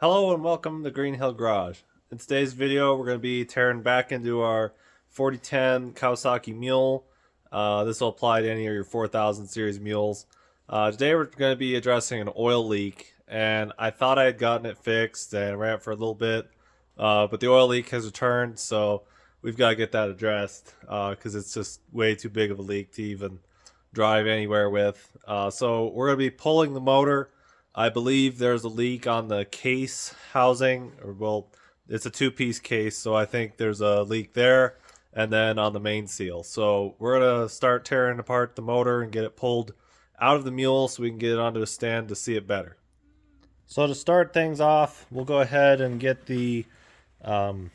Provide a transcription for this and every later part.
Hello and welcome to Green Hill Garage. In today's video, we're going to be tearing back into our 4010 Kawasaki Mule. This will apply to any of your 4000 series mules. Today we're going to be addressing an oil leak, and I thought I had gotten it fixed and ran it for a little bit, but the oil leak has returned, so we've got to get that addressed because it's just way too big of a leak to even drive anywhere with. So we're going to be pulling the motor. I believe there's a leak on the case housing, or well, it's a two-piece case, so I think there's a leak there, and then on the main seal. So we're gonna start tearing apart the motor and get it pulled out of the mule so we can get it onto a stand to see it better. So to start things off, we'll go ahead and get we'll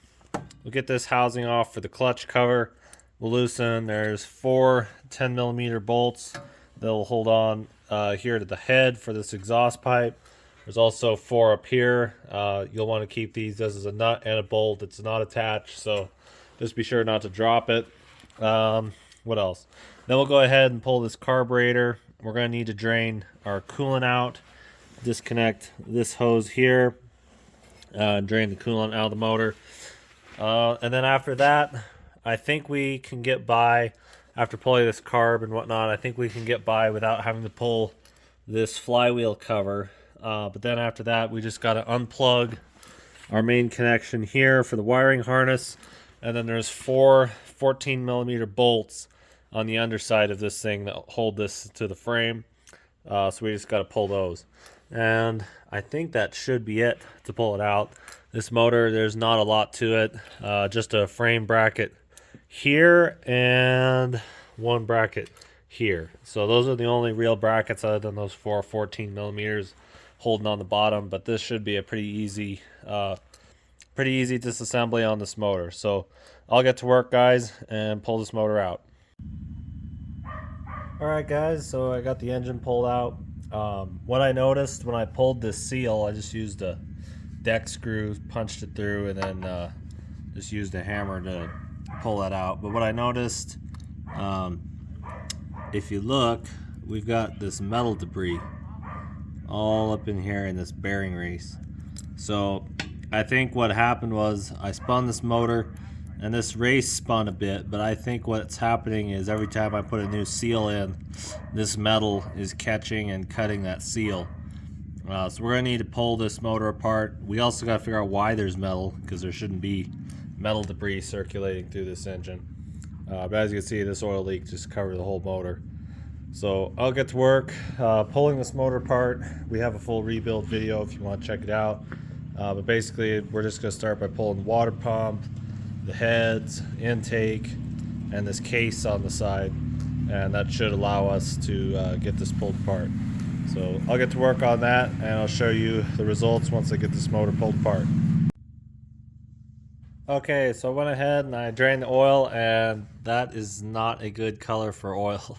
get this housing off for the clutch cover. We'll loosen. There's four 10mm bolts that'll hold on here to the head for this exhaust pipe. There's also four up here. You'll want to keep these. This is a nut and a bolt. It's not attached, so just be sure not to drop it. What else? Then we'll go ahead and pull this carburetor. We're going to need to drain our coolant out. Disconnect this hose here. Drain the coolant out of the motor. And then after that, I think we can get by. After pulling this carb and whatnot, I think we can get by without having to pull this flywheel cover. But then after that, we just got to unplug our main connection here for the wiring harness. And then there's four 14mm bolts on the underside of this thing that hold this to the frame. So we just got to pull those. And I think that should be it to pull it out. This motor, there's not a lot to it. Just a frame bracket here and one bracket here. So those are the only real brackets other than those four 14mm holding on the bottom, but this should be a pretty easy disassembly on this motor. So I'll get to work, guys, and pull this motor out. Alright guys, so I got the engine pulled out. What I noticed when I pulled this seal, I just used a deck screw, punched it through, and then just used a hammer to pull that out. But what I noticed, if you look, we've got this metal debris all up in here in this bearing race. So I think what happened was I spun this motor and this race spun a bit, but I think what's happening is every time I put a new seal in, this metal is catching and cutting that seal. So we're gonna need to pull this motor apart. We also got to figure out why there's metal, because there shouldn't be metal debris circulating through this engine. But as you can see, this oil leak just covered the whole motor. So I'll get to work pulling this motor apart. We have a full rebuild video if you want to check it out. But basically, we're just going to start by pulling the water pump, the heads, intake, and this case on the side. And that should allow us to get this pulled apart. So I'll get to work on that, and I'll show you the results once I get this motor pulled apart. Okay, so I went ahead and I drained the oil, and that is not a good color for oil.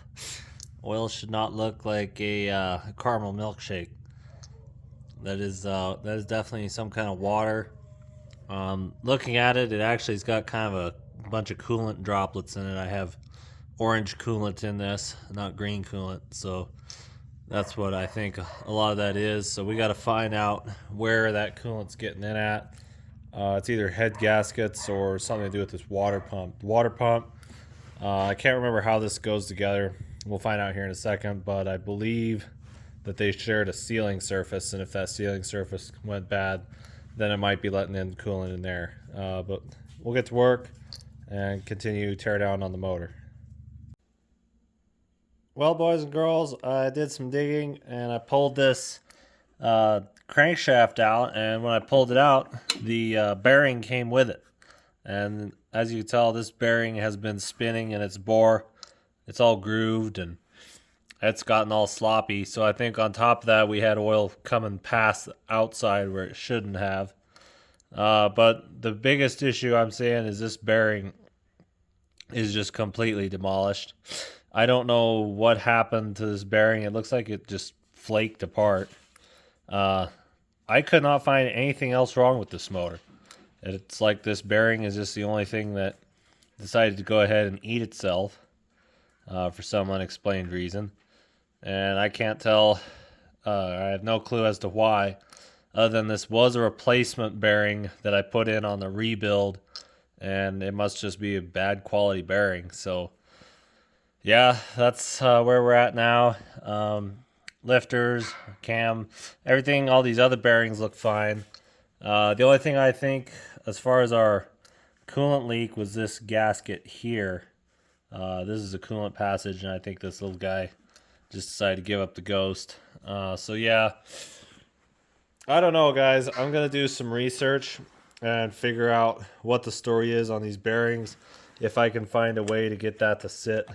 Oil should not look like a caramel milkshake. That is definitely some kind of water. Looking at it, it actually has got kind of a bunch of coolant droplets in it. I have orange coolant in this, not green coolant, so that's what I think a lot of that is. So we got to find out where that coolant's getting in at. It's either head gaskets or something to do with this water pump. The water pump, I can't remember how this goes together. We'll find out here in a second, but I believe that they shared a sealing surface, and if that sealing surface went bad, then it might be letting in coolant in there. But we'll get to work and continue tear down on the motor. Well, boys and girls, I did some digging and I pulled this crankshaft out, and when I pulled it out, the bearing came with it. And as you can tell, this bearing has been spinning in its bore. It's all grooved and it's gotten all sloppy. So I think on top of that, we had oil coming past the outside where it shouldn't have. But the biggest issue I'm seeing is this bearing is just completely demolished. I don't know what happened to this bearing. It looks like it just flaked apart. I could not find anything else wrong with this motor. It's like this bearing is just the only thing that decided to go ahead and eat itself for some unexplained reason. And I can't tell, I have no clue as to why. other than this was a replacement bearing that I put in on the rebuild, and it must just be a bad quality bearing. So yeah, that's where we're at now. Lifters, cam, everything, all these other bearings look fine. The only thing I think as far as our coolant leak was this gasket here. This is a coolant passage, and I think this little guy just decided to give up the ghost. So yeah, I don't know, guys. I'm gonna do some research and figure out what the story is on these bearings, if I can find a way to get that to sit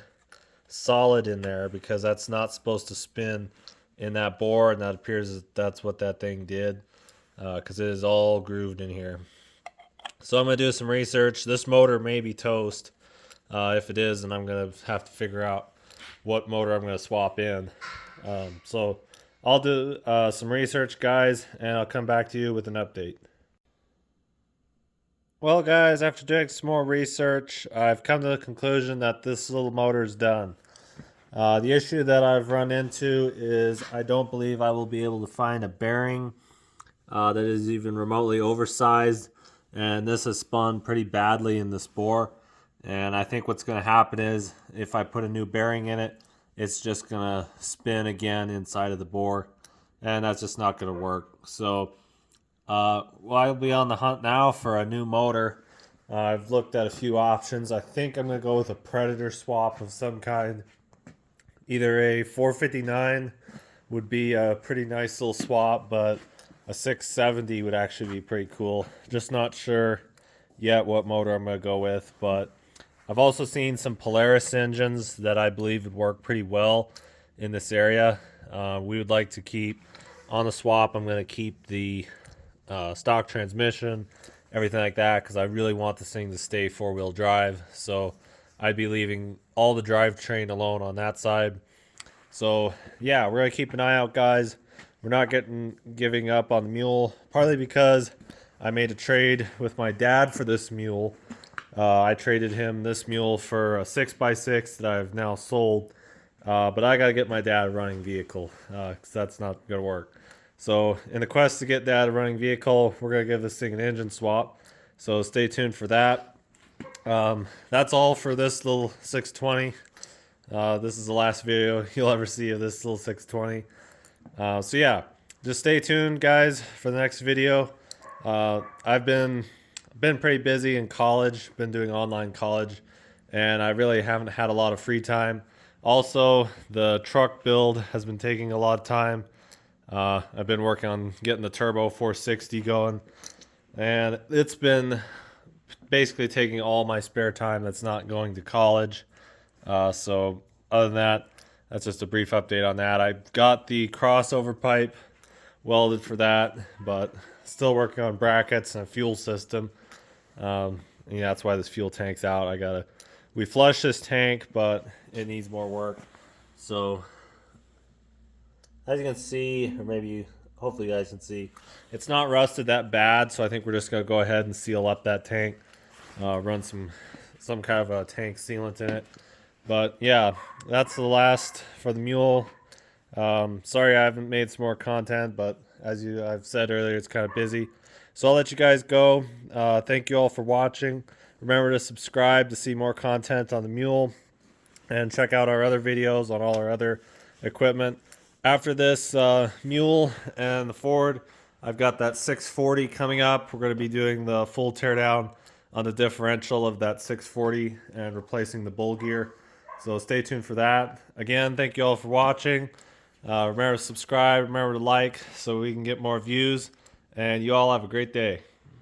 solid in there, because that's not supposed to spin in that bore, and that appears that's what that thing did, because it is all grooved in here. So I'm gonna do some research. This motor may be toast. If it is, then I'm gonna have to figure out what motor I'm gonna swap in. So I'll do some research, guys, and I'll come back to you with an update. Well, guys, after doing some more research, I've come to the conclusion that this little motor is done. The issue that I've run into is I don't believe I will be able to find a bearing that is even remotely oversized, and this has spun pretty badly in this bore. And I think what's going to happen is if I put a new bearing in it, it's just going to spin again inside of the bore, and that's just not going to work. So I'll be on the hunt now for a new motor. I've looked at a few options. I think I'm going to go with a Predator swap of some kind. Either a 459 would be a pretty nice little swap, but a 670 would actually be pretty cool. Just not sure yet what motor I'm going to go with, but I've also seen some Polaris engines that I believe would work pretty well in this area. We would like to keep on the swap. I'm going to keep the stock transmission, everything like that, because I really want this thing to stay four-wheel drive. So I'd be leaving all the drivetrain alone on that side. So yeah, we're going to keep an eye out, guys. We're not giving up on the Mule, partly because I made a trade with my dad for this Mule. I traded him this Mule for a 6x6 that I've now sold. But I got to get my dad a running vehicle, because that's not going to work. So in the quest to get dad a running vehicle, we're going to give this thing an engine swap. So stay tuned for that. That's all for this little 620. This is the last video you'll ever see of this little 620. So yeah, just stay tuned, guys, for the next video. I've been pretty busy in college, been doing online college, and I really haven't had a lot of free time. Also, the truck build has been taking a lot of time. I've been working on getting the turbo 460 going, and it's been basically taking all my spare time that's not going to college. So other than that, that's just a brief update on that. I got the crossover pipe welded for that, but still working on brackets and a fuel system. That's why this fuel tank's out. We flushed this tank, but it needs more work. So as you can see, or maybe hopefully you guys can see, it's not rusted that bad. So I think we're just gonna go ahead and seal up that tank, run some kind of a tank sealant in it. But yeah, that's the last for the Mule. Sorry I haven't made some more content, but as I've said earlier, it's kind of busy. So I'll let you guys go. Thank you all for watching. Remember to subscribe to see more content on the Mule, and check out our other videos on all our other equipment. After this Mule and the Ford, I've got that 640 coming up. We're going to be doing the full teardown on the differential of that 640 and replacing the bull gear. So stay tuned for that. Again, thank you all for watching. Remember to subscribe, remember to like, so we can get more views. And you all have a great day.